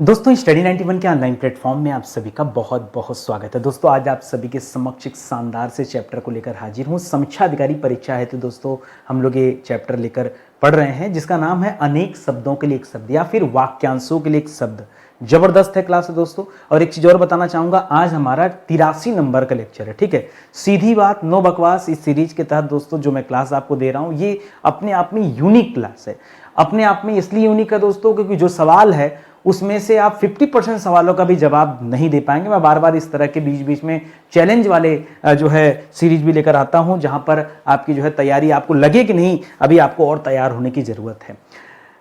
दोस्तों स्टडी 91 के online platform में आप सभी का बहुत बहुत स्वागत है। दोस्तों आज आप सभी के समक्ष एक शानदार से चैप्टर को लेकर हाजिर हूँ। समीक्षा अधिकारी परीक्षा है तो दोस्तों हम लोग ये चैप्टर लेकर पढ़ रहे हैं जिसका नाम है अनेक शब्दों के लिए एक शब्द या फिर वाक्यांशों के लिए एक शब्द। जबरदस्त है क्लास है दोस्तों। और एक चीज और बताना चाहूंगा, आज हमारा 83 नंबर का लेक्चर है। ठीक है, सीधी बात नो बकवास इस सीरीज के तहत दोस्तों जो मैं क्लास आपको दे रहा हूँ ये अपने आप में यूनिक क्लास है। अपने आप में इसलिए यूनिक है दोस्तों क्योंकि जो सवाल है उसमें से आप 50% सवालों का भी जवाब नहीं दे पाएंगे। मैं बार बार इस तरह के बीच बीच में चैलेंज वाले जो है सीरीज भी लेकर आता हूं जहां पर आपकी जो है तैयारी आपको लगे कि नहीं अभी आपको और तैयार होने की जरूरत है।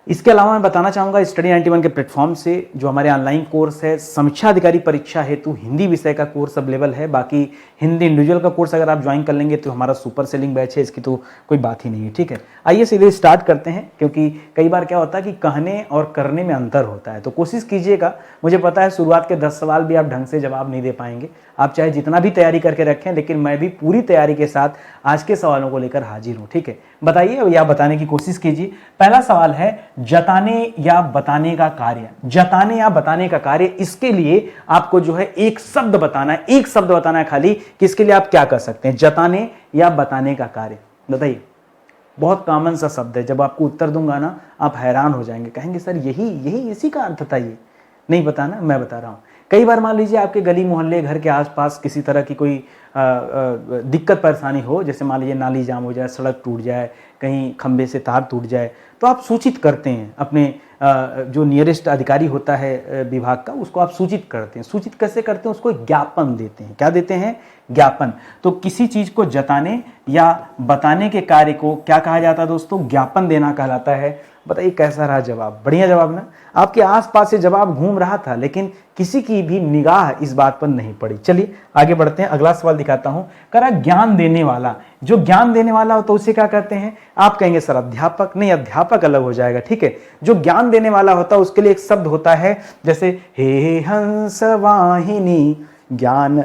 इसके अलावा मैं बताना चाहूँगा स्टडी 91 के प्लेटफॉर्म से जो हमारे ऑनलाइन कोर्स है समीक्षा अधिकारी परीक्षा हेतु हिंदी विषय का कोर्स अवेलेबल है। बाकी हिंदी इंडिविजुअल का कोर्स अगर आप ज्वाइन कर लेंगे तो हमारा सुपर सेलिंग बैच है, इसकी तो कोई बात ही नहीं है। ठीक है, आइए सीधे स्टार्ट करते हैं क्योंकि कई बार क्या होता है कि कहने और करने में अंतर होता है। तो कोशिश कीजिएगा, मुझे पता है शुरुआत के 10 सवाल भी आप ढंग से जवाब नहीं दे पाएंगे, आप चाहे जितना भी तैयारी करके रखें, लेकिन मैं भी पूरी तैयारी के साथ आज के सवालों को लेकर हाजिर हूँ। ठीक है, बताइए या बताने की कोशिश कीजिए। पहला सवाल है जताने या बताने का कार्य। जताने या बताने का कार्य, इसके लिए आपको जो है एक शब्द बताना है, एक शब्द बताना है खाली कि इसके लिए आप क्या कर सकते हैं। जताने या बताने का कार्य बताइए। बहुत कॉमन सा शब्द है, जब आपको उत्तर दूंगा ना आप हैरान हो जाएंगे, कहेंगे सर यही यही इसी का अर्थ था। ये नहीं पता ना, मैं बता रहा हूं। कई बार मान लीजिए आपके गली मोहल्ले घर के आसपास किसी तरह की कोई दिक्कत परेशानी हो, जैसे मान लीजिए नाली जाम हो जाए, सड़क टूट जाए, कहीं खंबे से तार टूट जाए, तो आप सूचित करते हैं अपने जो नियरेस्ट अधिकारी होता है विभाग का, उसको आप सूचित करते हैं। सूचित कैसे करते हैं? उसको ज्ञापन देते हैं। क्या देते हैं? ज्ञापन। तो किसी चीज को जताने या बताने के कार्य को क्या कहा जाता है दोस्तों? ज्ञापन देना कहलाता है। बताइए कैसा रहा जवाब? बढ़िया जवाब ना। आपके आसपास से जवाब घूम रहा था लेकिन किसी की भी निगाह इस बात पर नहीं पड़ी। चलिए आगे बढ़ते हैं, अगला सवाल दिखाता हूं। करा ज्ञान देने वाला। जो ज्ञान देने वाला हो तो उसे क्या कहते हैं? आप कहेंगे सर अध्यापक। नहीं, अध्यापक अलग हो जाएगा। ठीक है, जो ज्ञान देने वाला होता है उसके लिए एक शब्द होता है, जैसे हे हंस वाहिनी ज्ञान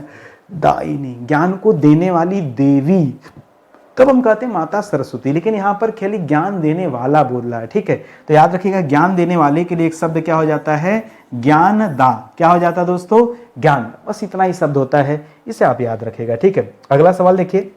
दायिनी, ज्ञान को देने वाली देवी, तब हम कहते हैं माता सरस्वती। लेकिन यहां पर खाली ज्ञान देने वाला बोल रहा है। ठीक है, तो याद रखिएगा ज्ञान देने वाले के लिए एक शब्द क्या हो जाता है? ज्ञान दा। क्या हो जाता है दोस्तों? ज्ञान। बस इतना ही शब्द होता है, इसे आप याद रखिएगा। ठीक है, अगला सवाल देखिए।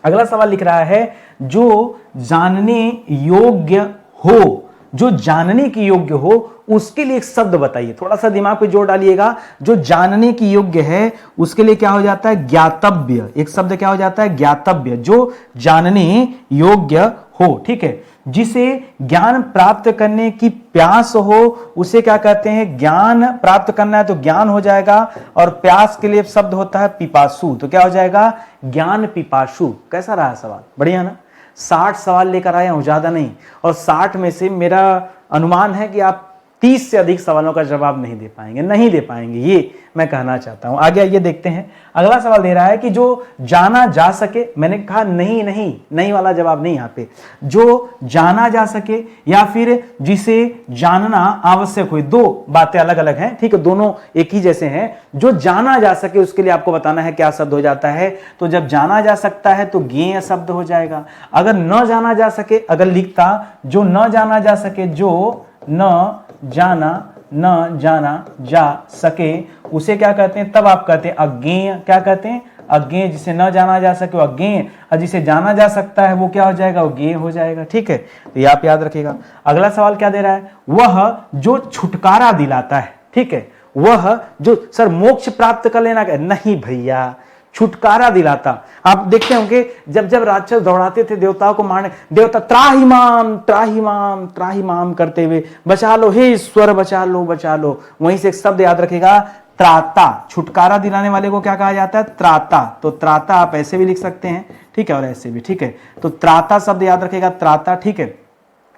अगला सवाल लिख रहा है जो जानने योग्य हो। जो जानने की योग्य हो उसके लिए एक शब्द बताइए। थोड़ा सा दिमाग पे जोर डालिएगा। जो जानने की योग्य है उसके लिए क्या हो जाता है? ज्ञातव्य। एक शब्द क्या हो जाता है? ज्ञातव्य। जो जानने योग्य हो। ठीक है, जिसे ज्ञान प्राप्त करने की प्यास हो उसे क्या कहते हैं? ज्ञान प्राप्त करना है तो ज्ञान हो जाएगा, और प्यास के लिए शब्द होता है पिपासु, तो क्या हो जाएगा? ज्ञान पिपासु। कैसा रहा सवाल? बढ़िया ना। 60 सवाल लेकर आया हूं, ज्यादा नहीं, और 60 में से मेरा अनुमान है कि आप 30 से अधिक सवालों का जवाब नहीं दे पाएंगे। नहीं दे पाएंगे, ये मैं कहना चाहता हूं। आगे आइए देखते हैं। अगला सवाल दे रहा है कि जो जाना जा सके। मैंने कहा नहीं नहीं नहीं वाला जवाब नहीं। यहां पे जो जाना जा सके या फिर जिसे जानना आवश्यक हो, दो बातें अलग अलग हैं। ठीक है, दोनों एक ही जैसे हैं। जो जाना जा सके उसके लिए आपको बताना है क्या शब्द हो जाता है। तो जब जाना जा सकता है तो ज्ञेय शब्द हो जाएगा। अगर न जाना जा सके, अगर लिखता जो न जाना जा सके, जो न जाना जा सके उसे क्या कहते हैं? तब आप कहते हैं अज्ञेय। क्या कहते हैं? अज्ञेय। जिसे न जाना जा सके वो अज्ञेय, और जिसे जाना जा सकता है वो क्या हो जाएगा? वो ज्ञेय हो जाएगा। ठीक है, तो ये आप याद रखिएगा। अगला सवाल क्या दे रहा है? वह जो छुटकारा दिलाता है। ठीक है, वह जो सर मोक्ष प्राप्त कर लेना, नहीं भैया, छुटकारा दिलाता। आप देखते होंगे जब जब राक्षस दौड़ाते थे देवताओं को मारने, देवता त्राहिमाम त्राहिमाम त्राहिमाम करते हुए बचा लो हे ईश्वर, बचा लो बचा लो। वहीं से एक शब्द याद रखेगा त्राता। छुटकारा दिलाने वाले को क्या कहा जाता है? त्राता। तो त्राता आप ऐसे भी लिख सकते हैं, ठीक है, और ऐसे भी। ठीक है, तो त्राता शब्द याद रखेगा, त्राता। ठीक है,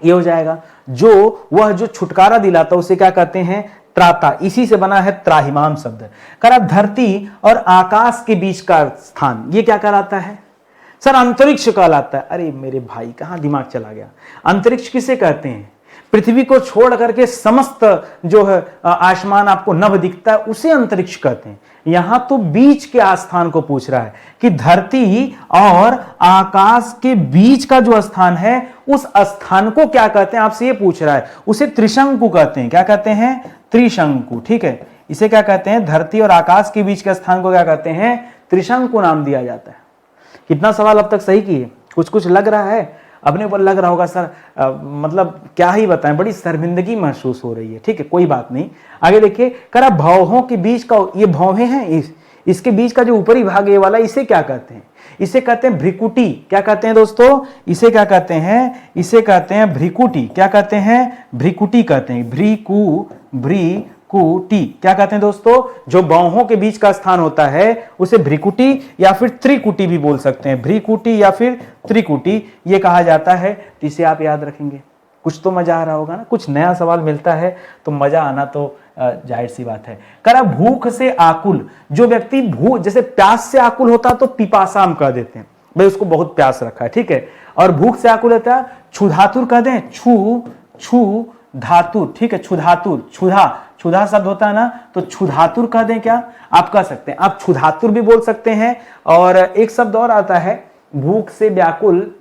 ये हो जाएगा। जो वह जो छुटकारा दिलाता उसे क्या कहते हैं? त्राता। इसी से बना है त्राहिमाम शब्द। करा धरती और आकाश के बीच का स्थान, ये क्या कहलाता है? सर अंतरिक्ष कहलाता है। अरे मेरे भाई कहां दिमाग चला गया? अंतरिक्ष किसे कहते हैं? पृथ्वी को छोड़ करके समस्त जो है आसमान आपको नभ दिखता है उसे अंतरिक्ष कहते हैं। यहां तो बीच के आस्थान को पूछ रहा है कि धरती और आकाश के बीच का जो स्थान है उस स्थान को क्या कहते हैं, आपसे ये पूछ रहा है। उसे त्रिशंकु कहते हैं। क्या कहते हैं? त्रिशंकु, ठीक है। इसे क्या कहते हैं, धरती और आकाश के बीच के स्थान को क्या कहते हैं, त्रिशंकु नाम दिया जाता है। कितना सवाल अब तक सही किए, कुछ कुछ लग रहा है, अपने ऊपर लग रहा होगा सर मतलब क्या ही बताएं, बड़ी शर्मिंदगी महसूस हो रही है, ठीक है, कोई बात नहीं। आगे देखिए, करा भौहों के बीच का, ये भौहें हैं, इसके बीच का जो ऊपरी भाग ये वाला, इसे क्या कहते हैं, इसे कहते हैं भ्रिकुटी। क्या कहते हैं दोस्तों, इसे क्या कहते हैं, इसे कहते हैं भ्रिकुटी। क्या कहते हैं, भ्रिकुटी कहते हैं, भ्रिकुटी क्या कहते हैं दोस्तों, जो बाहों के बीच का स्थान होता है उसे भ्रिकुटी या फिर त्रिकुटी भी बोल सकते हैं, भ्रिकुटी या फिर त्रिकुटी ये कहा जाता है। तो इसे आप याद रखेंगे। कुछ तो मजा आ रहा होगा ना, कुछ नया सवाल मिलता है तो मजा आना तो जाहिर सी बात है। करा भूख से आकुल, जो व्यक्ति भूख, जैसे प्यास से आकुल होता तो पिपासा हम कह देते हैं, भाई उसको बहुत प्यास रखा है, ठीक है। और भूख से आकुल होता है क्षुधातुर कह दें, छू धातुर, ठीक है, क्षुधातुर, क्षुधा शब्द होता है ना, तो क्षुधातुर कह दें, क्या आप कह सकते हैं, आप क्षुधातुर भी बोल सकते हैं। और एक शब्द और आता है भूख से व्याकुल,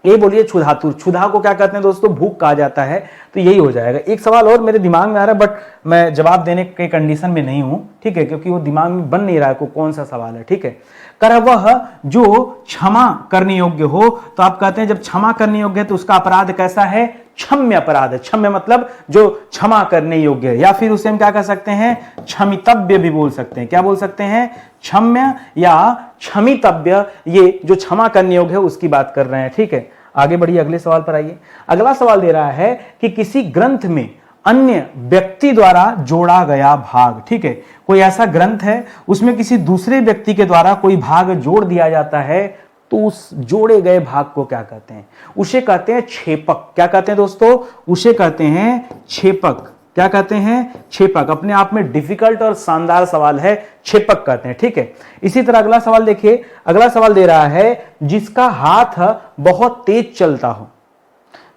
ये बोलिए क्षुधातुर। क्षुधा को क्या कहते हैं दोस्तों, भूख कहा जाता है, तो यही हो जाएगा। एक सवाल और मेरे दिमाग में आ रहा है बट मैं जवाब देने के कंडीशन में नहीं हूं, ठीक है, क्योंकि वो दिमाग में बन नहीं रहा है कौन सा सवाल है, ठीक है। कर वह जो क्षमा करने योग्य हो, तो आप कहते हैं जब क्षमा करने योग्य है तो उसका अपराध कैसा है, क्षम्य अपराध है। क्षम्य मतलब जो क्षमा करने योग्य है, या फिर उसे हम क्या कह सकते हैं, क्षमितव्य भी बोल सकते हैं। क्या बोल सकते हैं, क्षम्य या क्षमितव्य, ये जो क्षमा करने योग्य है उसकी बात कर रहे हैं, ठीक है। आगे बढ़िए, अगले सवाल पर आइए। अगला सवाल दे रहा है कि किसी ग्रंथ में अन्य व्यक्ति द्वारा जोड़ा गया भाग, ठीक है, कोई ऐसा ग्रंथ है उसमें किसी दूसरे व्यक्ति के द्वारा कोई भाग जोड़ दिया जाता है, तो उस जोड़े गए भाग को क्या कहते हैं, उसे कहते हैं छेपक। क्या कहते हैं दोस्तों, उसे कहते हैं छेपक। क्या कहते हैं, छेपक। अपने आप में डिफिकल्ट और शानदार सवाल है, छेपक कहते हैं, ठीक है। इसी तरह अगला सवाल देखिए, अगला सवाल दे रहा है जिसका हाथ बहुत तेज चलता हो,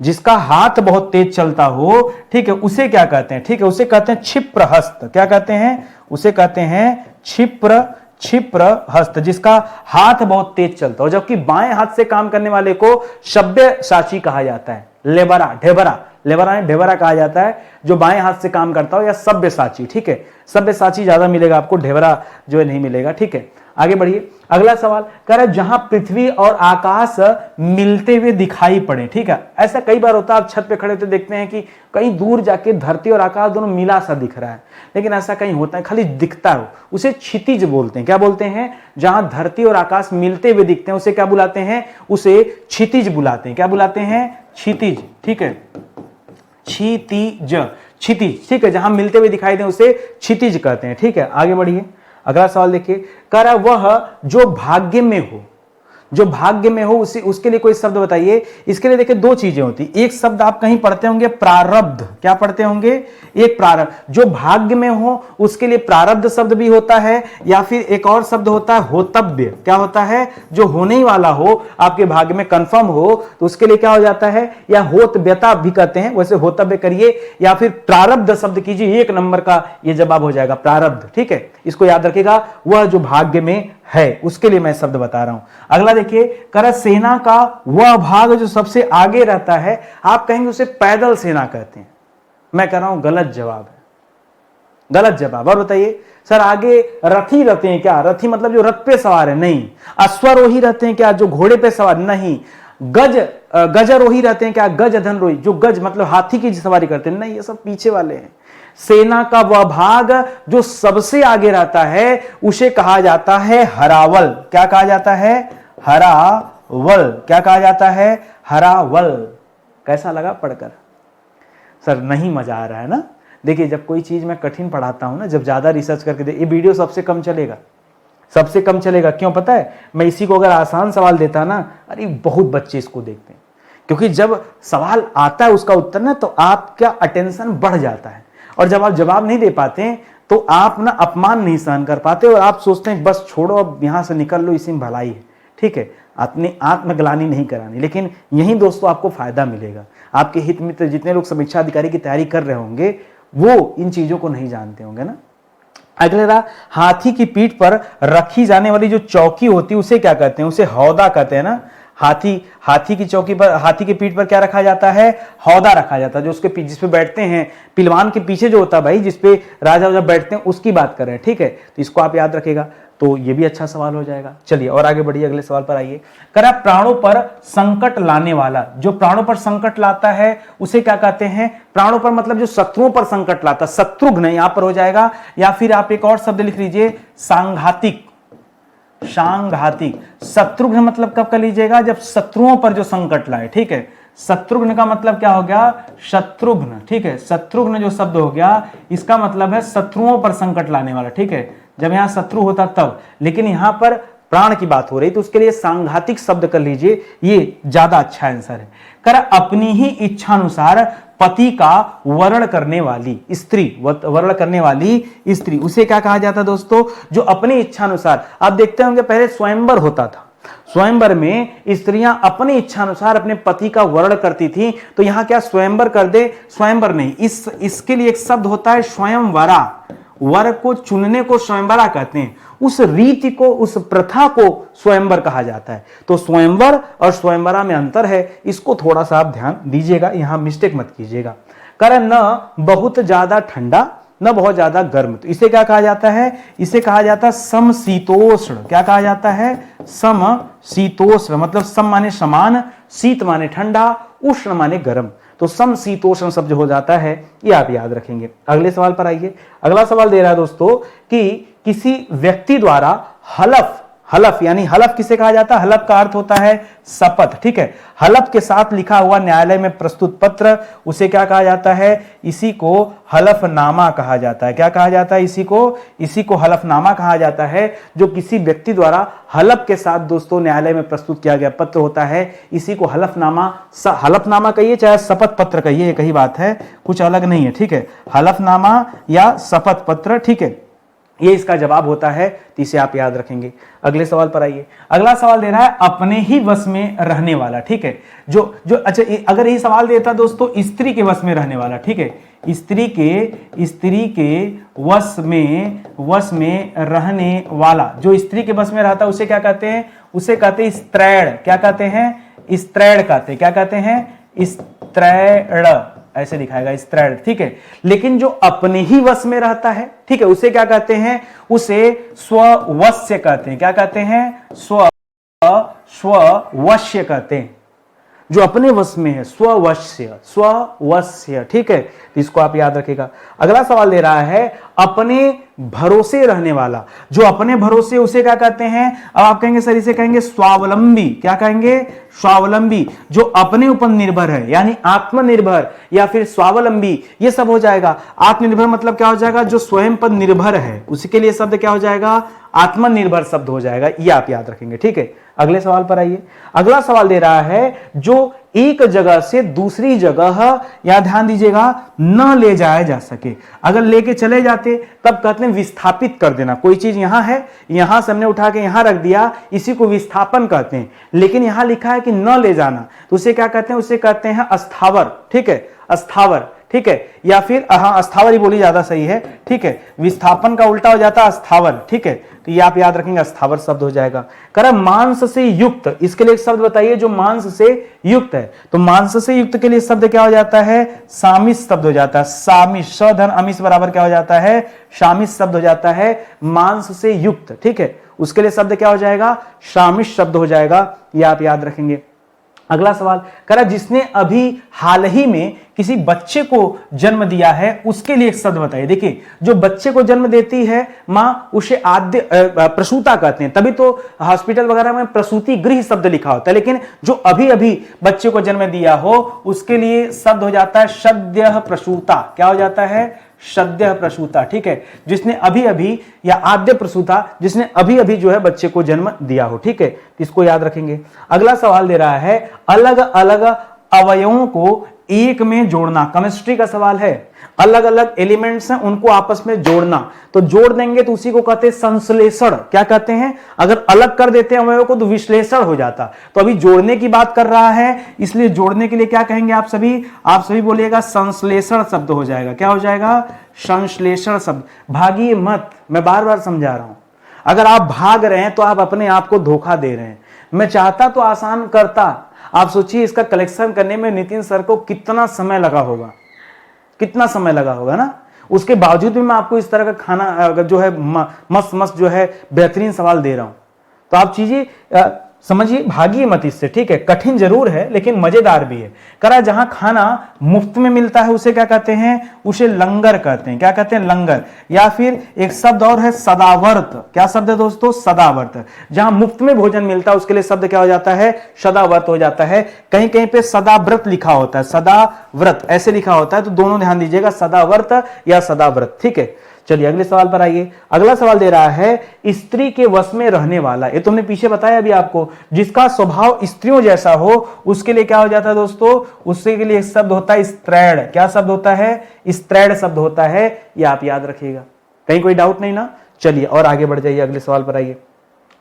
जिसका हाथ बहुत तेज चलता हो, ठीक है, उसे क्या कहते हैं, ठीक है, उसे कहते हैं क्षिप्र हस्त। क्या कहते हैं, उसे कहते हैं क्षिप्र हस्त, जिसका हाथ बहुत तेज चलता हो। जबकि बाएं हाथ से काम करने वाले को सब्यसाची कहा जाता है, ढेबरा कहा जाता है जो बाएं हाथ से काम करता हो, या सब्यसाची, ठीक है। सब्यसाची ज्यादा मिलेगा आपको, ढेबरा जो है नहीं मिलेगा, ठीक है। आगे बढ़िए, अगला सवाल कह रहा है जहां पृथ्वी और आकाश मिलते हुए दिखाई पड़े, ठीक है। ऐसा कई बार होता है, आप छत पे खड़े होते देखते हैं कि कहीं दूर जाके धरती और आकाश दोनों मिला सा दिख रहा है, लेकिन ऐसा कहीं होता है, खाली दिखता हो, उसे क्षितिज बोलते हैं। क्या बोलते हैं, जहां धरती और आकाश मिलते हुए दिखते हैं उसे क्या बुलाते हैं, उसे क्षितिज बुलाते हैं। क्या बुलाते हैं, क्षितिज, ठीक है, क्षितिज, ठीक है, जहां मिलते हुए दिखाई दे उसे क्षितिज कहते हैं, ठीक है। आगे बढ़िए, अगला सवाल देखिए, कह रहा वह जो भाग्य में हो, जो भाग्य में हो उसके लिए कोई शब्द बताइए। इसके लिए देखिए दो चीजें होती, एक शब्द आप कहीं पढ़ते होंगे प्रारब्ध। क्या पढ़ते होंगे, एक प्रारब्ध, जो भाग्य में हो उसके लिए प्रारब्ध शब्द भी होता है, या फिर एक और शब्द होता है होतव्य। क्या होता है, जो होने ही वाला हो, आपके भाग्य में कंफर्म हो, तो उसके लिए क्या हो जाता है, या होतव्यता भी कहते हैं, वैसे होतव्य करिए या फिर प्रारब्ध शब्द कीजिए, 1 नंबर का ये जवाब हो जाएगा, प्रारब्ध, ठीक है। इसको याद रखिएगा, वह जो भाग्य में है उसके लिए मैं शब्द बता रहा हूं। अगला देखिए, कर सेना का वह भाग जो सबसे आगे रहता है, आप कहेंगे उसे पैदल सेना कहते हैं। मैं कह रहा हूं गलत जवाब है, गलत जवाब। और बताइए सर, आगे रथी रहते हैं क्या, रथी मतलब जो रथ पे सवार है, नहीं। अश्वरोही रहते हैं क्या, जो घोड़े पे सवार, नहीं। गजरोही रहते हैं क्या, गजधनरोही, जो गज मतलब हाथी की सवारी करते हैं, नहीं, ये सब पीछे वाले हैं। सेना का वह भाग जो सबसे आगे रहता है उसे कहा जाता है हरावल। क्या कहा जाता है, हरावल। क्या कहा जाता है, हरावल। कैसा लगा पढ़कर, सर नहीं मजा आ रहा है ना। देखिए जब कोई चीज मैं कठिन पढ़ाता हूं ना, जब ज्यादा रिसर्च करके ये वीडियो सबसे कम चलेगा, सबसे कम चलेगा। क्यों पता है, मैं इसी को अगर आसान सवाल देता ना, अरे बहुत बच्चे इसको देखते हैं, क्योंकि जब सवाल आता है उसका उत्तर ना, तो आपका अटेंशन बढ़ जाता है, और जब आप जवाब नहीं दे पाते तो आप ना अपमान नहीं सहन कर पाते, और आप सोचते हैं बस छोड़ो, अब यहां से निकल लो, इसी में भलाई है, ठीक है। अपनी आत्मग्लानि नहीं करानी। लेकिन यही दोस्तों आपको फायदा मिलेगा। आपके हित मित्र जितने लोग समीक्षा अधिकारी की तैयारी कर रहे होंगे वो इन चीजों को नहीं जानते होंगे ना। अगला, हाथी की पीठ पर रखी जाने वाली जो चौकी होती है उसे क्या कहते हैं, उसे हौदा कहते हैं ना। हाथी की चौकी पर, हाथी की पीठ पर क्या रखा जाता है? हौदा रखा जाता है, जो उसके जिस पे बैठते हैं, पिलवान के पीछे जो होता है भाई, जिस पे राजा जब बैठते हैं उसकी बात कर रहे हैं, ठीक है। तो इसको आप याद रखेगा, तो ये भी अच्छा सवाल हो जाएगा। चलिए और आगे बढ़िए, अगले सवाल पर आइए। करा प्राणों पर संकट लाने वाला, जो प्राणों पर संकट लाता है उसे क्या कहते हैं? प्राणों पर मतलब जो शत्रुओं पर संकट लाता, शत्रुघ्न यहां पर हो जाएगा, या फिर आप एक और शब्द लिख लीजिए, सांघातिक। सांघातिक शत्रुघ्न मतलब कब कर लीजिएगा? जब शत्रुओं पर जो संकट लाए, ठीक है। शत्रुघ्न का मतलब क्या हो गया? शत्रुघ्न, ठीक है। शत्रुघ्न जो शब्द हो गया, इसका मतलब है शत्रुओं पर संकट लाने वाला, ठीक है। जब यहां शत्रु होता तब, लेकिन यहां पर प्राण की बात हो रही, तो उसके लिए सांघातिक शब्द कर लीजिए, ये ज्यादा अच्छा आंसर है। कर अपनी ही इच्छानुसार पति का वर्ण करने वाली स्त्री, वर्ण करने वाली स्त्री, उसे क्या कहा जाता है दोस्तों? जो अपनी इच्छानुसार, आप देखते होंगे पहले स्वयंवर होता था, स्वयंवर में स्त्रियां अपनी इच्छानुसार अपने पति का वर्ण करती थी, तो यहां क्या स्वयंवर कर दे? स्वयंवर नहीं, इसके लिए एक शब्द होता है स्वयंवरा। वर को चुनने को स्वयंवरा कहते हैं, उस रीति को, उस प्रथा को स्वयंवर कहा जाता है। तो स्वयंवर और स्वयंवरा में अंतर है, इसको थोड़ा सा आप ध्यान दीजिएगा, यहां मिस्टेक मत कीजिएगा। कारण न बहुत ज्यादा ठंडा न बहुत ज्यादा गर्म, तो इसे क्या कहा जाता है? इसे कहा जाता है समशीतोष्ण। क्या कहा जाता है? समशीतोष्ण, मतलब सम माने समान, शीत माने ठंडा, उष्ण माने गर्म, तो समशीतोष्ण शब्द हो जाता है, ये आप याद रखेंगे। अगले सवाल पर आइए। अगला सवाल दे रहा है दोस्तों कि किसी व्यक्ति द्वारा हलफ, हलफ यानी हलफ किसे कहा जाता है? हलफ का अर्थ होता है शपथ, ठीक है। हलफ के साथ लिखा हुआ न्यायालय में प्रस्तुत पत्र, उसे क्या कहा जाता है? इसी को हलफनामा कहा जाता है। क्या कहा जाता है? इसी को हलफनामा कहा जाता है। जो किसी व्यक्ति द्वारा हलफ के साथ दोस्तों न्यायालय में प्रस्तुत किया गया पत्र होता है, इसी को हलफनामा, हलफनामा कहिए चाहे शपथ पत्र कहिए, एक ही बात है, कुछ अलग नहीं है, ठीक है। हलफनामा या शपथ पत्र, ठीक है, ये इसका जवाब होता है, तो इसे आप याद रखेंगे। अगले सवाल पर आइए। अगला सवाल दे रहा है अपने ही वश में रहने वाला, ठीक है। जो अच्छा, अगर ये सवाल देता दोस्तों स्त्री के वश में रहने वाला, ठीक है, स्त्री के वश में रहने वाला, जो स्त्री के वश में रहता है उसे क्या कहते हैं? उसे कहते हैं स्त्रैण। क्या कहते हैं? स्त्रैण कहते हैं। क्या कहते हैं? स्त्रैण, ऐसे दिखाएगा स्त्रैण, ठीक है। लेकिन जो अपने ही वश में रहता है, ठीक है, उसे क्या कहते हैं? उसे स्ववश्य कहते हैं। क्या कहते हैं? स्ववश्य कहते हैं। जो अपने वश में है, स्ववश्य, ठीक है, तो इसको आप याद रखिएगा। अगला सवाल दे रहा है अपने भरोसे रहने वाला, जो अपने भरोसे, उसे क्या कहते हैं? अब आप कहेंगे सर, इसे कहेंगे स्वावलंबी। क्या कहेंगे? स्वावलंबी। जो अपने ऊपर निर्भर है, यानी आत्मनिर्भर या फिर स्वावलंबी, ये सब हो जाएगा। आत्मनिर्भर मतलब क्या हो जाएगा? जो स्वयं पर निर्भर है, उसके लिए शब्द क्या हो जाएगा? आत्मनिर्भर शब्द हो जाएगा, ये आप याद रखेंगे, ठीक है। अगले सवाल पर आइए। अगला सवाल दे रहा है जो एक जगह से दूसरी जगह, या ध्यान दीजिएगा, न ले जाया जा सके। अगर लेके चले जाते तब कहते हैं विस्थापित कर देना। कोई चीज यहां है, यहां से हमने उठा के यहां रख दिया, इसी को विस्थापन कहते हैं। लेकिन यहां लिखा है कि न ले जाना, तो उसे क्या कहते हैं? उसे कहते हैं अस्थावर, ठीक है, अस्थावर, ठीक है, या फिर अस्थावर ही बोली ज्यादा सही है, ठीक है। विस्थापन का उल्टा हो जाता है अस्थावर, ठीक है, तो ये आप याद रखेंगे, अस्थावर शब्द हो जाएगा। कह मांस से युक्त, इसके लिए एक शब्द बताइए जो मांस से युक्त है। तो मांस से युक्त के लिए शब्द क्या हो जाता है? सामिस शब्द हो जाता है। सामिस, स धन अमिस बराबर क्या हो जाता है? शामिस शब्द हो जाता है, मांस से युक्त, ठीक है। उसके लिए शब्द क्या हो जाएगा? शामिस शब्द हो जाएगा, ये आप याद रखेंगे। अगला सवाल कह रहा जिसने अभी हाल ही में किसी बच्चे को जन्म दिया है, उसके लिए एक शब्द बताइए। देखिए, जो बच्चे को जन्म देती है मां, उसे आद्य प्रसूता कहते हैं। तभी तो हॉस्पिटल वगैरह में प्रसूति गृह शब्द लिखा होता है। लेकिन जो अभी अभी बच्चे को जन्म दिया हो, उसके लिए शब्द हो जाता है सद्यः प्रसूता। क्या हो जाता है? सद्यः प्रसूता, ठीक है। जिसने अभी अभी, या आद्य प्रसूता, जिसने अभी अभी जो है बच्चे को जन्म दिया हो, ठीक है, इसको याद रखेंगे। अगला सवाल दे रहा है अलग अलग अवयवों को एक में जोड़ना। केमिस्ट्री का सवाल है, अलग अलग एलिमेंट्स हैं उनको आपस में जोड़ना, तो जोड़ देंगे तो उसी को कहते हैं संश्लेषण। क्या कहते हैं? अगर अलग कर देते हैं अवयव को तो विश्लेषण हो जाता। तो अभी जोड़ने की बात कर रहा है, इसलिए जोड़ने के लिए क्या कहेंगे आप सभी बोलिएगा संश्लेषण शब्द हो जाएगा। क्या हो जाएगा? संश्लेषण शब्द। भागिए मत, मैं बार बार समझा रहा हूं। अगर आप भाग रहे हैं तो आप अपने आप को धोखा दे रहे हैं। मैं चाहता तो आसान करता। आप सोचिए इसका कलेक्शन करने में नितिन सर को कितना समय लगा होगा, कितना समय लगा होगा ना। उसके बावजूद भी मैं आपको इस तरह का खाना जो है मस्त मस्त जो है बेहतरीन सवाल दे रहा हूं। तो आप चीजें समझिए, भागिए मत इससे, ठीक है। कठिन जरूर है लेकिन मजेदार भी है। करा जहां खाना मुफ्त में मिलता है उसे क्या कहते हैं, उसे लंगर कहते हैं। क्या कहते हैं, लंगर। या फिर एक शब्द और है सदावर्त। क्या शब्द है दोस्तों, सदावर्त। जहां मुफ्त में भोजन मिलता है उसके लिए शब्द क्या हो जाता है, सदावर्त हो जाता है। कहीं कहीं पे सदाव्रत लिखा होता है, सदाव्रत ऐसे लिखा होता है, तो दोनों ध्यान दीजिएगा, सदावर्त या सदाव्रत, ठीक है। चलिए अगले सवाल पर आइए। अगला सवाल दे रहा है स्त्री के वश में रहने वाला। ये तुमने पीछे बताया अभी आपको, जिसका स्वभाव स्त्रियों जैसा हो उसके लिए क्या हो जाता है दोस्तों, उसके लिए एक शब्द होता है स्त्रैण। क्या शब्द होता है, स्त्रैण शब्द होता है। ये आप याद रखिएगा, कहीं कोई डाउट नहीं ना। चलिए और आगे बढ़ जाइए, अगले सवाल पर आइए।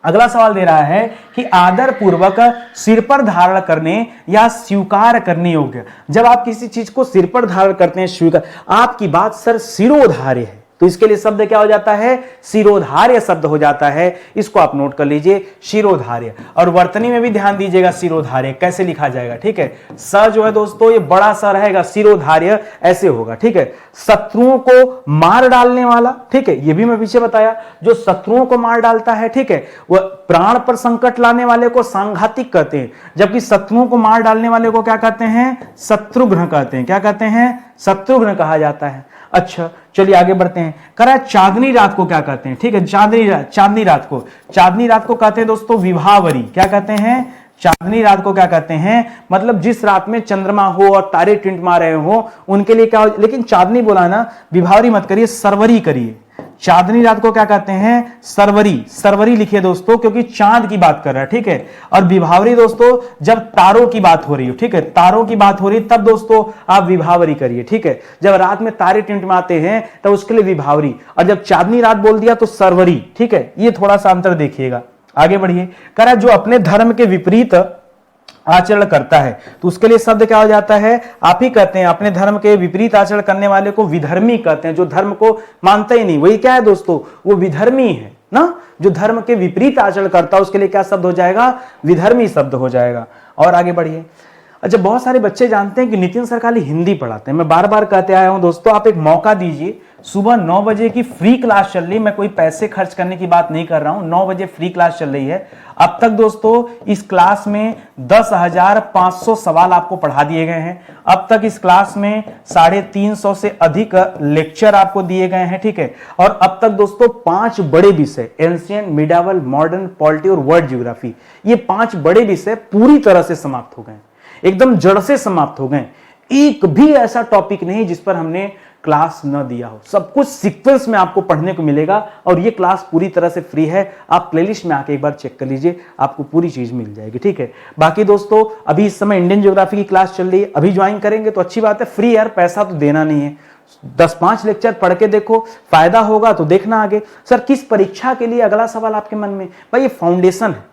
अगला सवाल दे रहा है कि आदर पूर्वक सिर पर धारण करने या स्वीकार करने योग्य। जब आप किसी चीज को सिर पर धारण करते हैं, स्वीकार, आपकी बात सर सिरोधार्य है, तो इसके लिए शब्द क्या हो जाता है, शिरोधार्य शब्द हो जाता है। इसको आप नोट कर लीजिए, शिरोधार्य। और वर्तनी में भी ध्यान दीजिएगा, शिरोधार्य कैसे लिखा जाएगा, ठीक है। स जो है दोस्तों ये बड़ा सा रहेगा, शिरोधार्य ऐसे होगा, ठीक है। शत्रुओं को मार डालने वाला, ठीक है, ये भी मैं पीछे बताया, जो शत्रुओं को मार डालता है, ठीक है, वह प्राण पर संकट लाने वाले को सांघातिक कहते हैं, जबकि शत्रुओं को मार डालने वाले को क्या कहते हैं, शत्रुघ्न कहते हैं। क्या कहते हैं, शत्रुघ्न कहा जाता है। अच्छा चलिए आगे बढ़ते हैं। करा चांदनी रात को क्या कहते हैं, ठीक है, चांदनी रात को कहते हैं दोस्तों विभावरी। क्या कहते हैं, चांदनी रात को क्या कहते हैं, मतलब जिस रात में चंद्रमा हो और तारे टिमटिमा रहे हो उनके लिए क्या हो, लेकिन चांदनी बोला ना, विभावरी मत करिए, सरवरी करिए। चांदनी रात को क्या कहते हैं, सरवरी। सरवरी लिखिए दोस्तों, क्योंकि चांद की बात कर रहा है, ठीक है। और विभावरी दोस्तों जब तारों की बात हो रही हो, ठीक है, तारों की बात हो रही तब दोस्तों आप विभावरी करिए, ठीक है। जब रात में तारे टिमटिमाते हैं तब उसके लिए विभावरी, और जब चांदनी रात बोल दिया तो सरवरी, ठीक है। ये थोड़ा सा अंतर देखिएगा। आगे बढ़िए। करा जो अपने धर्म के विपरीत आचरण करता है तो उसके लिए शब्द क्या हो जाता है, आप ही कहते हैं। अपने धर्म के विपरीत आचरण करने वाले को विधर्मी कहते हैं। जो धर्म को मानता ही नहीं वही क्या है दोस्तों, वो विधर्मी है ना। जो धर्म के विपरीत आचरण करता है उसके लिए क्या शब्द हो जाएगा, विधर्मी शब्द हो जाएगा। और आगे बढ़िए। अच्छा बहुत सारे बच्चे जानते हैं कि नितिन सर खाली हिंदी पढ़ाते हैं। मैं बार बार कहते आया हूं दोस्तों, आप एक मौका दीजिए। सुबह 9 बजे की फ्री क्लास चल रही है, मैं कोई पैसे खर्च करने की बात नहीं कर रहा हूं, 9 बजे फ्री क्लास चल रही है। अब तक दोस्तों इस क्लास में 10,500 सवाल आपको पढ़ा दिए गए हैं। अब तक इस क्लास में 350 से अधिक लेक्चर आपको दिए गए हैं, ठीक है। और अब तक दोस्तों 5 बड़े विषय, एंशिएंट, मिडावल, मॉडर्न, पॉलिटी और वर्ल्ड ज्योग्राफी, ये 5 बड़े विषय पूरी तरह से समाप्त हो गए, एकदम जड़ से समाप्त हो गए। एक भी ऐसा टॉपिक नहीं जिस पर हमने क्लास न दिया हो। सब कुछ सीक्वेंस में आपको पढ़ने को मिलेगा और ये क्लास पूरी तरह से फ्री है। आप प्लेलिस्ट में आके एक बार चेक कर लीजिए, आपको पूरी चीज मिल जाएगी, ठीक है। बाकी दोस्तों अभी इस समय इंडियन ज्योग्राफी की क्लास चल रही है, अभी ज्वाइन करेंगे तो अच्छी बात है, फ्री यार, पैसा तो देना नहीं है। 10-5 लेक्चर पढ़ के देखो, फायदा होगा तो देखना आगे। सर किस परीक्षा के लिए, अगला सवाल आपके मन में, भाई ये फाउंडेशन है,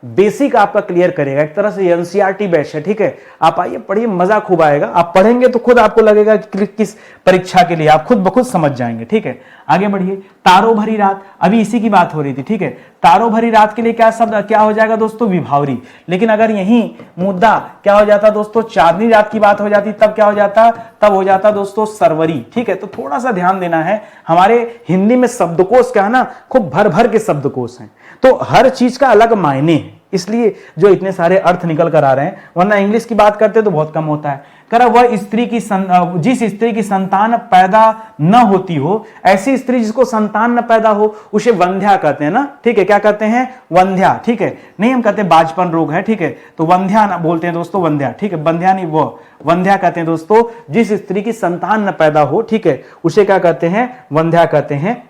बेसिक आपका क्लियर करेगा, एक तरह से एनसीईआरटी बैच है, ठीक है। आप आइए पढ़िए, मजा खूब आएगा। आप पढ़ेंगे तो खुद आपको लगेगा कि किस परीक्षा के लिए, आप खुद ब खुद समझ जाएंगे, ठीक है। आगे बढ़िए। तारों भरी रात, अभी इसी की बात हो रही थी, ठीक है। तारों भरी रात के लिए क्या शब्द क्या हो जाएगा दोस्तों, विभावरी। लेकिन अगर यही मुद्दा क्या हो जाता दोस्तों, चांदनी रात की बात हो जाती, तब क्या हो जाता, तब हो जाता दोस्तों सरवरी, ठीक है। तो थोड़ा सा ध्यान देना है, हमारे हिंदी में शब्दकोश क्या है ना, खूब भर भर के शब्दकोश हैं, तो हर चीज का अलग मायने है, इसलिए जो इतने सारे अर्थ निकल कर आ रहे हैं, वरना इंग्लिश की बात करते तो बहुत कम होता है। करा वह स्त्री की जिस स्त्री की संतान पैदा न होती हो, ऐसी स्त्री जिसको संतान न पैदा हो उसे वंध्या कहते हैं ना, ठीक है। क्या कहते हैं, वंध्या, ठीक है। नहीं हम कहते हैं बाजपन रोग है, ठीक है, तो वंध्या ना बोलते हैं दोस्तों, वंध्या, ठीक है। वंध्या नहीं, वो वंध्या कहते हैं दोस्तों जिस स्त्री की संतान न पैदा हो, ठीक है, उसे क्या कहते हैं, वंध्या कहते हैं,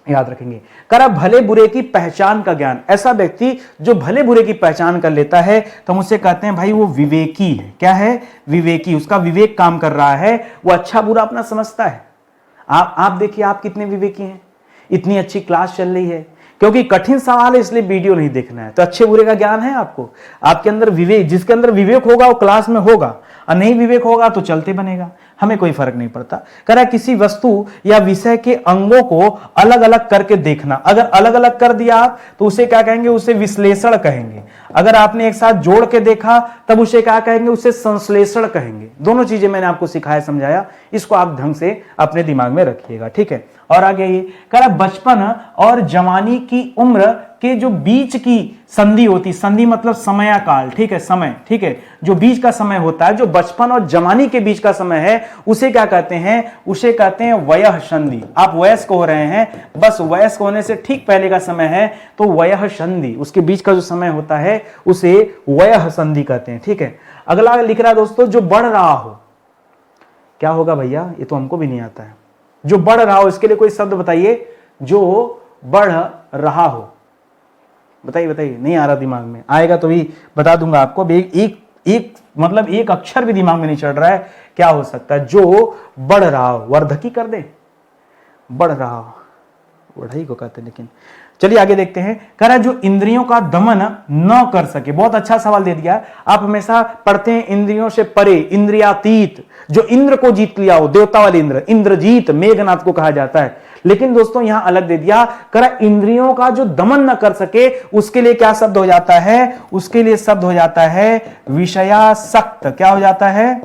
याद रखेंगे। करा भले बुरे की पहचान का ज्ञान, ऐसा व्यक्ति जो भले बुरे की पहचान कर लेता है तो हम उसे कहते हैं भाई वो विवेकी है। क्या है, विवेकी, उसका विवेक काम कर रहा है, वो अच्छा बुरा अपना समझता है। आप देखिए आप कितने विवेकी हैं, इतनी अच्छी क्लास चल रही है, क्योंकि कठिन सवाल है इसलिए वीडियो नहीं देखना है, तो अच्छे बुरे का ज्ञान है आपको, आपके अंदर विवेक, जिसके अंदर विवेक होगा वो क्लास में होगा, और नहीं विवेक होगा तो चलते बनेगा, हमें कोई फर्क नहीं पड़ता। कह रहा है किसी वस्तु या विषय के अंगों को अलग अलग करके देखना। अगर अलग अलग कर दिया आप तो उसे क्या कहेंगे, उसे विश्लेषण कहेंगे। अगर आपने एक साथ जोड़ के देखा तब उसे क्या कहेंगे, उसे संश्लेषण कहेंगे। दोनों चीजें मैंने आपको सिखाया समझाया, इसको आप ढंग से अपने दिमाग में रखिएगा, ठीक है। और आगे ये कह रहा बचपन और जवानी की उम्र के जो बीच की संधि होती, संधि मतलब समय काल, ठीक है, समय, ठीक है, जो बीच का समय होता है, जो बचपन और जवानी के बीच का समय है उसे क्या कहते हैं, उसे कहते हैं वयः संधि। आप वयस्क हो रहे हैं, बस वयस्क होने से ठीक पहले का समय है तो वयः संधि, उसके बीच का जो समय होता है उसे वयः संधि कहते हैं, ठीक है। अगला लिख रहा है दोस्तों, जो बढ़ रहा हो, क्या होगा भैया, ये तो हमको भी नहीं आता है। जो बढ़ रहा हो, इसके लिए कोई शब्द बताइए, जो बढ़ रहा हो, बताइए बताइए, नहीं आ रहा दिमाग में, आएगा तो भी बता दूंगा आपको। एक मतलब एक अक्षर भी दिमाग में नहीं चढ़ रहा है, क्या हो सकता है, जो बढ़ रहा हो, वर्धकी कर दे, बढ़ रहा हो, बढ़ाई को कहते हैं। लेकिन चलिए आगे देखते हैं। कह रहा है जो इंद्रियों का दमन न कर सके, बहुत अच्छा सवाल दे दिया। आप हमेशा पढ़ते हैं इंद्रियों से परे, इंद्रियातीत, जो इंद्र को जीत लिया हो, देवता वाले इंद्र, इंद्रजीत, मेघनाथ को कहा जाता है। लेकिन दोस्तों यहां अलग दे दिया, कह रहा इंद्रियों का जो दमन न कर सके उसके लिए क्या शब्द हो जाता है, उसके लिए शब्द हो जाता है विषयासक्त। क्या हो जाता है,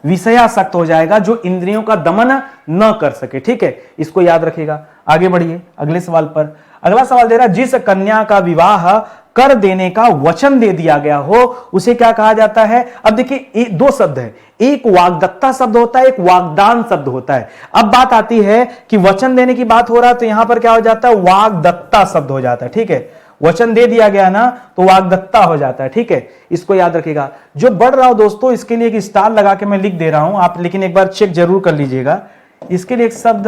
विषयासक्त हो जाएगा, जो इंद्रियों का दमन न कर सके, ठीक है, इसको याद रखिएगा। आगे बढ़िए अगले सवाल पर। अगला सवाल दे रहा, जिस कन्या का विवाह कर देने का वचन दे दिया गया हो उसे क्या कहा जाता है। अब देखिए दो शब्द है, एक वाग्दत्ता शब्द होता है, एक वाग्दान शब्द होता है। अब बात आती है कि वचन देने की बात हो रहा है तो यहां पर क्या हो जाता है, वाग्दत्ता शब्द हो जाता है, ठीक है। वचन दे दिया गया ना तो वाग्दत्ता हो जाता है, ठीक है, इसको याद रखिएगा। जो बढ़ रहा हो दोस्तों, इसके लिए एक स्टार लगा के मैं लिख दे रहा हूं आप, लेकिन एक बार चेक जरूर कर लीजिएगा। इसके लिए एक शब्द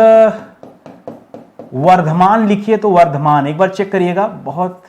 वर्धमान लिखिए, तो वर्धमान एक बार चेक करिएगा, बहुत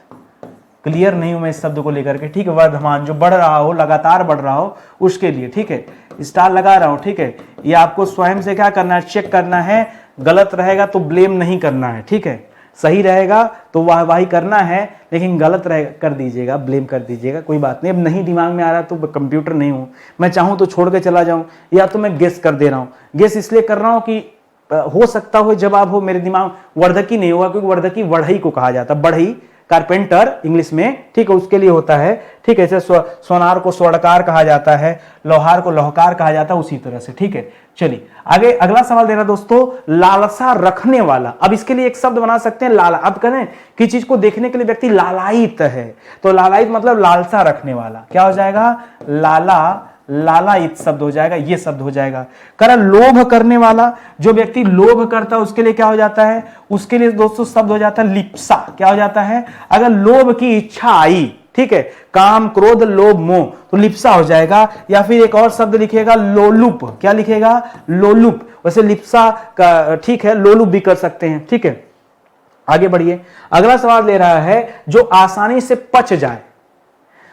क्लियर नहीं हूं मैं इस शब्द को लेकर के, ठीक है। वर्धमान, जो बढ़ रहा हो, लगातार बढ़ रहा हो, उसके लिए, ठीक है, स्टार लगा रहा हूं, ठीक है। ये आपको स्वयं से क्या करना है, चेक करना है। गलत रहेगा तो ब्लेम नहीं करना है, ठीक है, सही रहेगा तो वाहवाही करना है, लेकिन गलत रहेगा कर दीजिएगा, ब्लेम कर दीजिएगा, कोई बात नहीं। अब नहीं दिमाग में आ रहा तो कंप्यूटर नहीं हूं मैं, चाहूं तो छोड़ के चला जाऊं, या तो मैं गेस कर दे रहा हूं। गेस इसलिए कर रहा हूं कि हो सकता हो जवाब हो, मेरे दिमाग वर्धकी नहीं होगा, क्योंकि वर्धकी बढ़ई को कहा जाता है, बढ़ई, कारपेंटर इंग्लिश में, ठीक है, उसके लिए होता है, ठीक है। जैसे सोनार को स्वर्णकार कहा जाता है, लोहार को लोहकार कहा जाता है, उसी तरह से, ठीक है। चलिए आगे अगला सवाल दे रहा दोस्तों, लालसा रखने वाला। अब इसके लिए एक शब्द बना सकते हैं, लाला। अब कहें कि चीज को देखने के लिए व्यक्ति लालायित है, तो लालायित मतलब लालसा रखने वाला, क्या हो जाएगा, लालायित शब्द हो जाएगा, ये शब्द हो जाएगा। कर लोभ करने वाला, जो व्यक्ति लोभ करता है उसके लिए क्या हो जाता है, उसके लिए दोस्तों शब्द हो जाता है लिप्सा। क्या हो जाता है, अगर लोभ की इच्छा आई, ठीक है, काम क्रोध लोभ मोह, तो लिप्सा हो जाएगा। या फिर एक और शब्द लिखिएगा लोलुप। क्या लिखेगा, लोलुप। वैसे लिप्सा का, ठीक है, लोलुप भी कर सकते हैं, ठीक है। आगे बढ़िए, अगला सवाल ले रहा है, जो आसानी से पच जाए।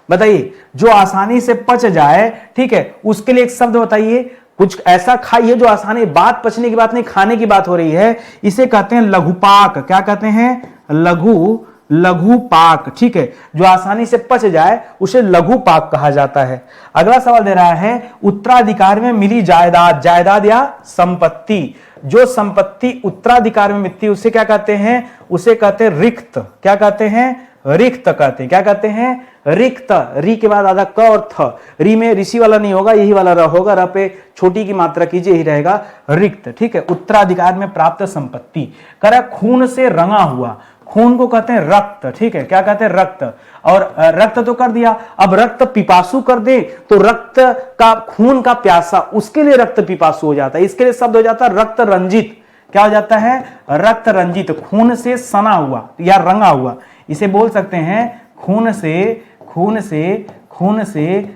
बताइए, जो आसानी से पच जाए, ठीक है, उसके लिए एक शब्द बताइए। कुछ ऐसा खाइए जो आसानी, बात पचने की बात नहीं, खाने की बात हो रही है, इसे कहते हैं लघुपाक। क्या कहते हैं, लघुपाक, ठीक है, जो आसानी से पच जाए उसे लघुपाक कहा जाता है। अगला सवाल दे रहा है, उत्तराधिकार में मिली जायदाद, जायदाद या संपत्ति, जो संपत्ति उत्तराधिकार में मिलती है उसे क्या कहते हैं, उसे कहते हैं रिक्त। क्या कहते हैं, रिक्त कहते हैं। क्या कहते हैं, रिक्त। री के बाद आधा क और थ, री में ऋषि वाला नहीं होगा, यही वाला र होगा, र पे छोटी की मात्रा कीजिए, यही रहेगा रिक्त, ठीक है। उत्तराधिकार में प्राप्त संपत्ति। कह खून से रंगा हुआ, खून को कहते हैं रक्त, ठीक है, क्या कहते हैं, रक्त। और रक्त तो कर दिया, अब रक्त पिपासु कर दे तो रक्त का, खून का प्यासा, उसके लिए रक्त पिपासु हो जाता है। इसके लिए शब्द हो जाता है रक्त रंजित। क्या हो जाता है, रक्त रंजित, खून से सना हुआ या रंगा हुआ, इसे बोल सकते हैं खून से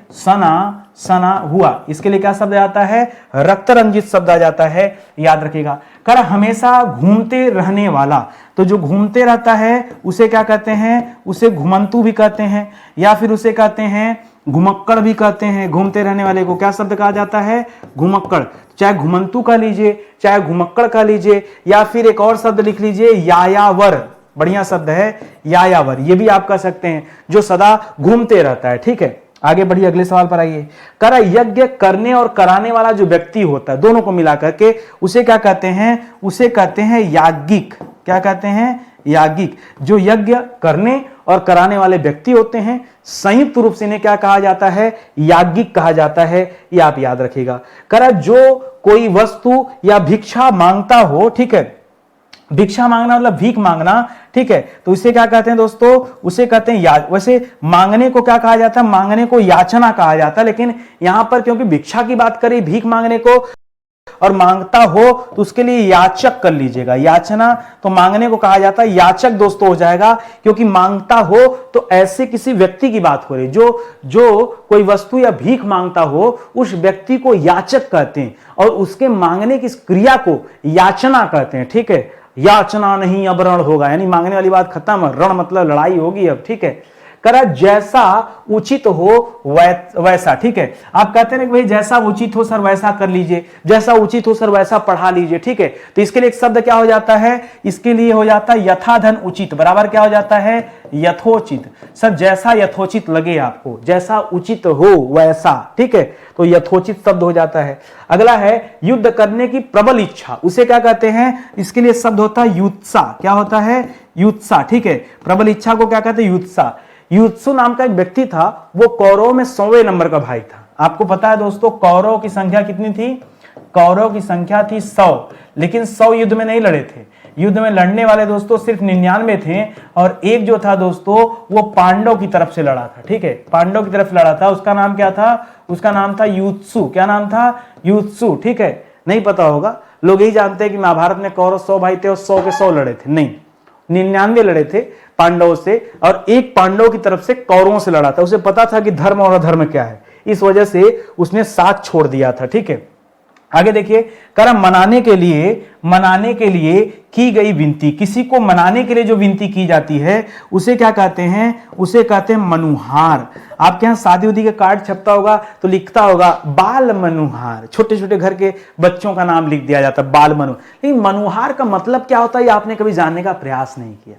सना हुआ। इसके लिए क्या शब्द आता है, रक्त रंजित शब्द आ जाता है, याद रखिएगा। कर हमेशा घूमते रहने वाला, तो जो घूमते रहता है उसे क्या कहते हैं, उसे घुमंतु भी कहते हैं, या फिर उसे कहते हैं घुमक्कड़ भी कहते हैं। घूमते रहने वाले को क्या शब्द कहा जाता है, घुमक्कड़। चाहे घुमंतु का लीजिए, चाहे घुमक्कड़ का लीजिए, या फिर एक और शब्द लिख लीजिए यायावर, बढ़िया शब्द है यायावर, ये भी आप कह सकते हैं, जो सदा घूमते रहता है, ठीक है। आगे बढ़िए, अगले सवाल पर आइए। करा यज्ञ करने और कराने वाला जो व्यक्ति होता है, दोनों को मिला करके उसे क्या कहते हैं? उसे कहते हैं याज्ञिक। क्या कहते हैं? याज्ञिक। जो यज्ञ करने और कराने वाले व्यक्ति होते हैं, संयुक्त रूप से इन्हें क्या कहा जाता है? याज्ञिक कहा जाता है। ये आप याद रखिएगा। करा जो कोई वस्तु या भिक्षा मांगता हो, ठीक है, भिक्षा मांगना मतलब भीख मांगना, ठीक है, तो इसे क्या कहते हैं दोस्तों? उसे कहते हैं वैसे मांगने को क्या कहा जाता है? मांगने को याचना कहा जाता है, लेकिन यहां पर क्योंकि भिक्षा की बात करें, भीख मांगने को, और मांगता हो तो उसके लिए याचक कर लीजिएगा। याचना तो मांगने को कहा जाता है, याचक दोस्तों हो जाएगा, क्योंकि मांगता हो तो ऐसे किसी व्यक्ति की बात हो रही जो कोई वस्तु या भीख मांगता हो, उस व्यक्ति को याचक कहते हैं, और उसके मांगने की क्रिया को याचना कहते हैं। ठीक है, याचना नहीं अब रण होगा, यानी मांगने वाली बात खत्म, रण मतलब लड़ाई होगी अब। ठीक है, करा जैसा उचित हो वैसा। ठीक है, आप कहते हैं कि भाई जैसा उचित हो सर वैसा कर लीजिए, जैसा उचित हो सर वैसा पढ़ा लीजिए। ठीक है, तो इसके लिए एक शब्द क्या हो जाता है? इसके लिए हो जाता है यथाधन उचित, बराबर क्या हो जाता है? यथोचित। सर जैसा यथोचित लगे आपको, जैसा उचित हो वैसा। ठीक है, तो यथोचित शब्द हो जाता है। अगला है युद्ध करने की प्रबल इच्छा, उसे क्या कहते हैं? इसके लिए शब्द होता है युत्सा। क्या होता है? युत्सा। ठीक है, प्रबल इच्छा को क्या कहते हैं? युत्सा। युत्सु नाम का एक व्यक्ति था, वो कौरव में 100वें नंबर का भाई था। आपको पता है दोस्तों कौरव की संख्या कितनी थी? कौरव की संख्या थी 100, लेकिन 100 युद्ध में नहीं लड़े थे। युद्ध में लड़ने वाले दोस्तों सिर्फ 99 थे, और एक जो था दोस्तों वो पांडव की तरफ से लड़ा था। ठीक है, पांडव की तरफ लड़ा था। उसका नाम क्या था? उसका नाम था युत्सु। क्या नाम था? युत्सु। ठीक है, नहीं पता होगा, लोग यही जानते हैं कि महाभारत में कौरव 100 भाई थे और 100 के 100 लड़े थे। नहीं, 99 लड़े थे पांडवों से, और एक पांडव की तरफ से कौरवों से लड़ा था। उसे पता था कि धर्म और अधर्म क्या है, इस वजह से उसने साथ छोड़ दिया था। ठीक है, आगे देखिए, कर्म मनाने के लिए की गई विनती। किसी को मनाने के लिए जो विनती की जाती है उसे क्या कहते हैं? उसे कहते हैं मनुहार। आपके यहाँ शादी उदी के कार्ड छपता होगा तो लिखता होगा बाल मनुहार, छोटे छोटे घर के बच्चों का नाम लिख दिया जाता है बाल मनु। लेकिन मनुहार का मतलब क्या होता है, आपने कभी जानने का प्रयास नहीं किया।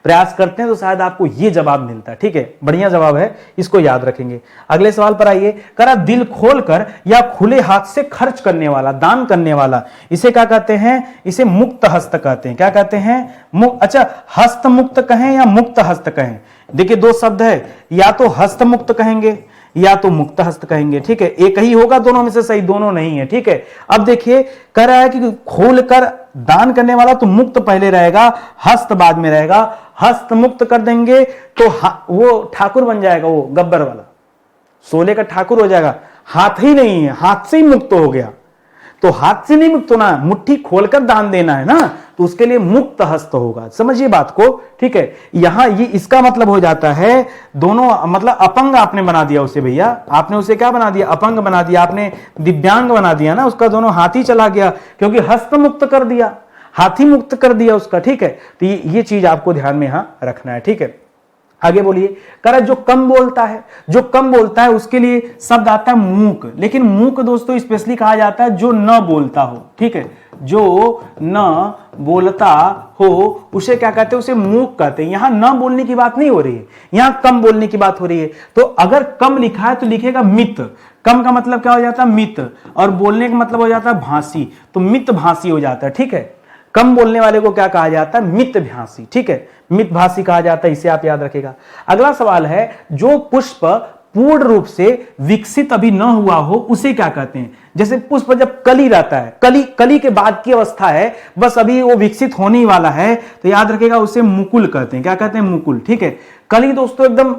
प्रयास करते हैं तो शायद आपको ये जवाब मिलता है। ठीक है, बढ़िया जवाब है, इसको याद रखेंगे। अगले सवाल पर आइए। करा दिल खोलकर या खुले हाथ से खर्च करने वाला, दान करने वाला, इसे क्या कहते हैं? इसे मुक्त हस्त कहते हैं। क्या कहते हैं? अच्छा, हस्त मुक्त कहें या मुक्त हस्त कहें? देखिए दो शब्द है, या तो हस्त मुक्त कहेंगे या तो मुक्त हस्त कहेंगे। ठीक है, एक ही होगा दोनों में से सही, दोनों नहीं है। ठीक है, अब देखिए कह रहा है कि खोलकर दान करने वाला तो मुक्त पहले रहेगा, हस्त बाद में रहेगा। हस्त मुक्त कर देंगे तो वो ठाकुर बन जाएगा, वो गब्बर वाला सोले का ठाकुर हो जाएगा। हाथ ही नहीं है, हाथ से ही मुक्त हो गया, तो हाथ से नहीं मुक्त होना, मुट्ठी खोलकर दान देना है ना, तो उसके लिए मुक्त हस्त होगा। समझिए बात को। ठीक है, यहां ये इसका मतलब हो जाता है दोनों, मतलब अपंग आपने बना दिया उसे, भैया आपने उसे क्या बना दिया? अपंग बना दिया, आपने दिव्यांग बना दिया ना, उसका दोनों हाथ ही चला गया, क्योंकि हस्त मुक्त कर दिया, हाथी मुक्त कर दिया उसका। ठीक है, तो ये चीज आपको ध्यान में यहां रखना है। ठीक है, आगे बोलिए। करा जो कम बोलता है उसके लिए शब्द आता है मूक। लेकिन मूक दोस्तों स्पेशली कहा जाता है जो न बोलता हो। ठीक है, जो न बोलता हो उसे क्या कहते हैं? उसे मूक कहते हैं। यहां न बोलने की बात नहीं हो रही है, यहां कम बोलने की बात हो रही है। तो अगर कम लिखा है तो लिखेगा मित। कम का मतलब क्या हो जाता है? मित, और बोलने का मतलब हो जाता है भाषी, तो मित भाषी हो जाता है। ठीक है, कम बोलने वाले को क्या कहा जाता है? मित भाषी। ठीक है, मित भाषी कहा जाता है, इसे आप याद रखेगा। अगला सवाल है, जो पुष्प पूर्ण रूप से विकसित अभी न हुआ हो उसे क्या कहते हैं? जैसे पुष्प जब कली रहता है, कली के बाद की अवस्था है, बस अभी वो विकसित होने ही वाला है, तो याद रखेगा उसे मुकुल कहते हैं। क्या कहते हैं? मुकुल। ठीक है, कली दोस्तों एकदम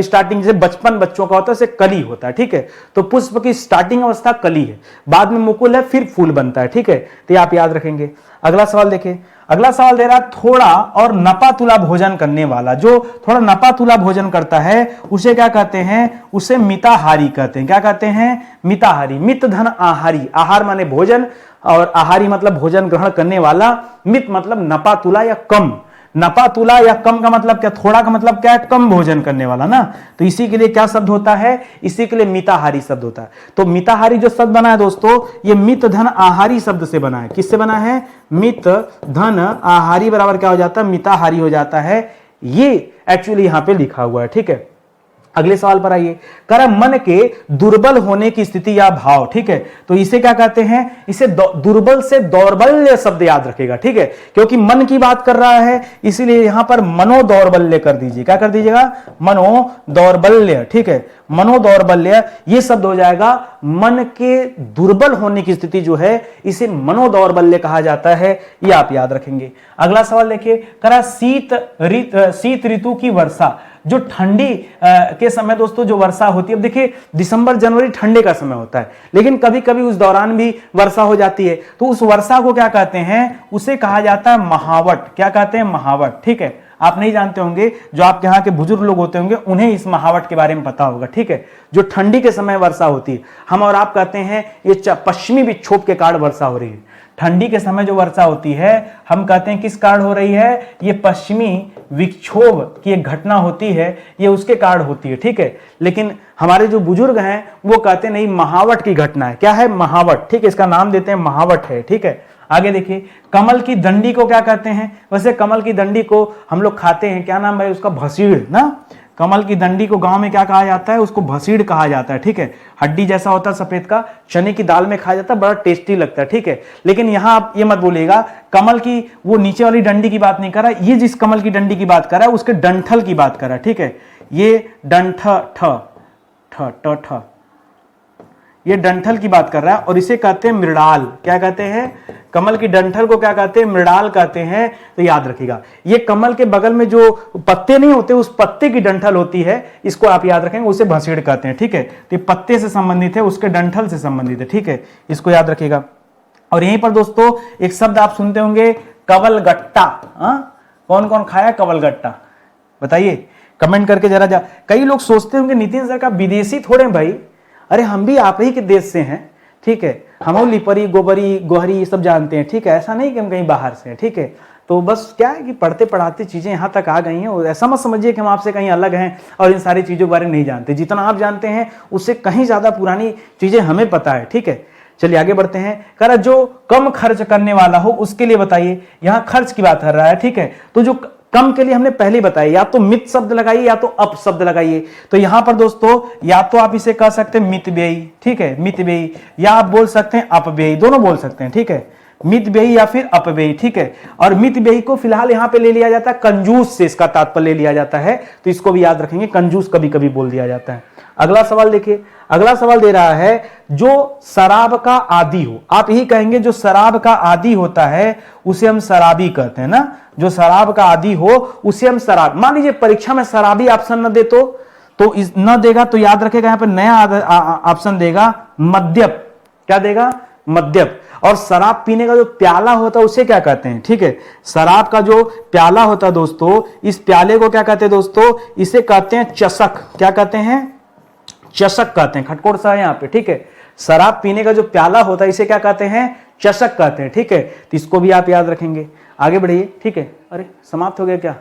स्टार्टिंग से बचपन बच्चों का होता है, उसे कली होता है। ठीक है, तो पुष्प की स्टार्टिंग अवस्था कली है, बाद में मुकुल है, फिर फूल बनता है। ठीक है, तो आप याद रखेंगे। अगला सवाल देखिए। अगला सवाल दे रहा है थोड़ा और नपा तुला भोजन करने वाला। जो थोड़ा नपा तुला भोजन करता है उसे क्या कहते हैं? उसे मिताहारी कहते हैं। क्या कहते हैं? मिताहारी। मित धन आहारी, आहार माने भोजन और आहारी मतलब भोजन ग्रहण करने वाला। मित मतलब नपा तुला या कम। नपा तुला या कम का मतलब क्या? थोड़ा का मतलब क्या है? कम भोजन करने वाला ना, तो इसी के लिए क्या शब्द होता है? इसी के लिए मिताहारी शब्द होता है। तो मिताहारी जो शब्द बना है दोस्तों, ये मित धन आहारी शब्द से बना है। किससे बना है? मित धन आहारी बराबर क्या हो जाता है? मिताहारी हो जाता है। ये एक्चुअली यहां पे लिखा हुआ है। ठीक है, अगले सवाल पर आइए, कह रहा मन के दुर्बल होने की स्थिति या भाव, ठीक है। तो इसे क्या कहते हैं, इसे दुर्बल से दौर्बल्य शब्द याद रखेगा, ठीक है, क्योंकि मन की बात कर रहा है, इसीलिए यहां पर मनोदौर्बल्य कर दीजिए। क्या कर दीजिएगा, मनोदौर्बल्य, ठीक है। मनोदौर्बल्य ये शब्द हो जाएगा, मन के दुर्बल होने की स्थिति जो है इसे मनोदौर्बल्य कहा जाता है, ये आप याद रखेंगे। अगला सवाल देखिए, कह रहा शीत ऋतु की वर्षा, जो ठंडी के समय दोस्तों जो वर्षा होती है, अब देखिए दिसंबर जनवरी ठंडे का समय होता है, लेकिन कभी कभी उस दौरान भी वर्षा हो जाती है, तो उस वर्षा को क्या कहते हैं, उसे कहा जाता है महावट। क्या कहते हैं, महावट, ठीक है। आप नहीं जानते होंगे, जो आपके यहाँ के बुजुर्ग लोग होते होंगे उन्हें इस महावट के बारे में पता होगा, ठीक है। जो ठंडी के समय वर्षा होती है, हम और आप कहते हैं ये पश्चिमी विक्षोभ के कारण वर्षा हो रही है। ठंडी के समय जो वर्षा होती है हम कहते हैं किस कारण हो रही है, ये पश्चिमी विक्षोभ की एक घटना होती है, ये उसके कारण होती है, ठीक है। लेकिन हमारे जो बुजुर्ग हैं वो कहते नहीं, महावट की घटना है। क्या है, महावट, ठीक है, इसका नाम देते हैं महावट है, ठीक है। आगे देखिए, कमल की दंडी को क्या कहते हैं, वैसे कमल की दंडी को हम लोग खाते हैं, क्या नाम है उसका, भसीड़ ना। कमल की दंडी को गांव में क्या कहा जाता है, उसको भसीड़ कहा जाता है, ठीक है। हड्डी जैसा होता है सफेद का, चने की दाल में खाया जाता है, बड़ा टेस्टी लगता है, ठीक है। लेकिन यहां आप ये मत बोलिएगा कमल की वो नीचे वाली डंडी की बात नहीं कर रहा, ये जिस कमल की डंडी की बात कर रहा है उसके डंठल की बात कर रहा है, ठीक है। ये डंठ ठ ठ ट ठ ये डंठल की बात कर रहा है, और इसे कहते हैं मृणाल। क्या कहते हैं, कमल की डंठल को क्या कहते हैं, मृणाल कहते हैं। तो याद रखिएगा, ये कमल के बगल में जो पत्ते नहीं होते उस पत्ते की डंठल होती है, इसको आप याद रखेंगे, उसे भसीड़ कहते हैं, ठीक है। तो ये पत्ते से संबंधित है, उसके डंठल से संबंधित है, ठीक है, इसको याद रखिएगा। और यहीं पर दोस्तों एक शब्द आप सुनते होंगे, कवलगट्टा। कौन कौन खाया कवलगट्टा, बताइए कमेंट करके जरा। कई लोग सोचते होंगे नितिन सर का विदेशी थोड़े भाई, अरे हम भी आप ही के देश से हैं, ठीक है। हम लिपरी गोबरी गोहरी ये सब जानते हैं, ठीक है। ऐसा नहीं कि हम कहीं बाहर से हैं, ठीक है। तो बस क्या है कि पढ़ते पढ़ाते चीजें यहाँ तक आ गई हैं, और ऐसा मत समझिए कि हम आपसे कहीं अलग हैं और इन सारी चीजों के बारे में नहीं जानते। जितना आप जानते हैं उससे कहीं ज्यादा पुरानी चीजें हमें पता है, ठीक है। चलिए आगे बढ़ते हैं। कह रहा जो कम खर्च करने वाला हो उसके लिए बताइए, यहाँ खर्च की बात कर रहा है, ठीक है। तो जो कम के लिए हमने पहले बताया, या तो मित शब्द लगाइए या तो अप शब्द लगाइए। तो यहां पर दोस्तों या तो आप इसे कह सकते हैं मित व्ययी, ठीक है, मित व्ययी, या आप बोल सकते हैं अपव्ययी, दोनों बोल सकते हैं, ठीक है। मित व्ययी या फिर अपव्ययी, ठीक है। और मित व्ययी को फिलहाल यहां पे ले लिया जाता है कंजूस से, इसका तात्पर्य ले लिया जाता है, तो इसको भी याद रखेंगे, कंजूस कभी कभी बोल दिया जाता है। अगला सवाल देखिए, अगला सवाल दे रहा है जो शराब का आदी हो। आप यही कहेंगे जो शराब का आदी होता है उसे हम शराबी कहते हैं ना, जो शराब का आदी हो उसे हम शराब। मान लीजिए परीक्षा में शराबी ऑप्शन न दे तो इस न देगा तो याद रखेगा यहां पर नया ऑप्शन देगा मद्यप। क्या देगा, मद्यप। और शराब पीने का जो प्याला होता है उसे क्या कहते हैं, ठीक है। शराब का जो प्याला होता है दोस्तों, इस प्याले को क्या कहते हैं दोस्तों, इसे कहते हैं चषक। क्या कहते हैं, चषक कहते हैं, खटकोट सा है यहाँ पे, ठीक है। शराब पीने का जो प्याला होता है इसे क्या कहते हैं, चषक कहते हैं, ठीक है। तो इसको भी आप याद रखेंगे। आगे बढ़िए, ठीक है। अरे समाप्त हो गया क्या,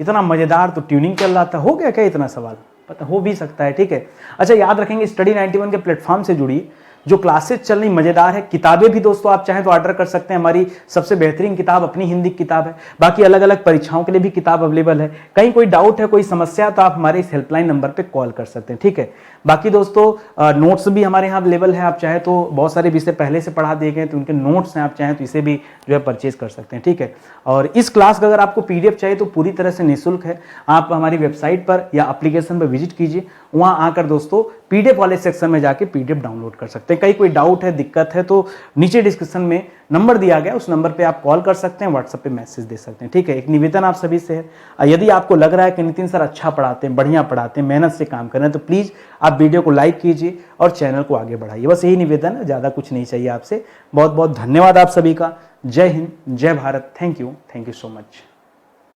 इतना मजेदार तो ट्यूनिंग चल रहा था, हो गया क्या इतना सवाल, पता हो भी सकता है, ठीक है। अच्छा याद रखेंगे, स्टडी 91 के प्लेटफॉर्म से जुड़ी जो क्लासेस चल रही मजेदार है। किताबें भी दोस्तों आप चाहें तो ऑर्डर कर सकते हैं, हमारी सबसे बेहतरीन किताब अपनी हिंदी की किताब है। बाकी अलग अलग परीक्षाओं के लिए भी किताब अवेलेबल है। कहीं कोई डाउट है, कोई समस्या, तो आप हमारे इस हेल्पलाइन नंबर पे कॉल कर सकते हैं, ठीक है। बाकी दोस्तों नोट्स भी हमारे यहाँ अवेलेबल है, आप चाहे तो बहुत सारे विषय पहले से पढ़ा दिए गए तो उनके नोट्स हैं, आप चाहें तो इसे भी जो है परचेज कर सकते हैं, ठीक है। और इस क्लास का अगर आपको PDF चाहिए तो पूरी तरह से निःशुल्क है। आप हमारी वेबसाइट पर या एप्लीकेशन पर विजिट कीजिए, वहाँ आकर दोस्तों PDF वाले सेक्शन में जाके PDF डाउनलोड कर सकते हैं। कहीं कोई डाउट है, दिक्कत है तो नीचे डिस्क्रिप्शन में नंबर दिया गया, उस नंबर पे आप कॉल कर सकते हैं, व्हाट्सएप पे मैसेज दे सकते हैं, ठीक है। एक निवेदन आप सभी से है, यदि आपको लग रहा है कि नितिन सर अच्छा पढ़ाते हैं, बढ़िया पढ़ाते हैं, मेहनत से काम कर रहे हैं, तो प्लीज़ आप वीडियो को लाइक कीजिए और चैनल को आगे बढ़ाइए। बस यही निवेदन है, ज़्यादा कुछ नहीं चाहिए आपसे। बहुत बहुत धन्यवाद आप सभी का। जय हिंद, जय Bharat. Thank you so much.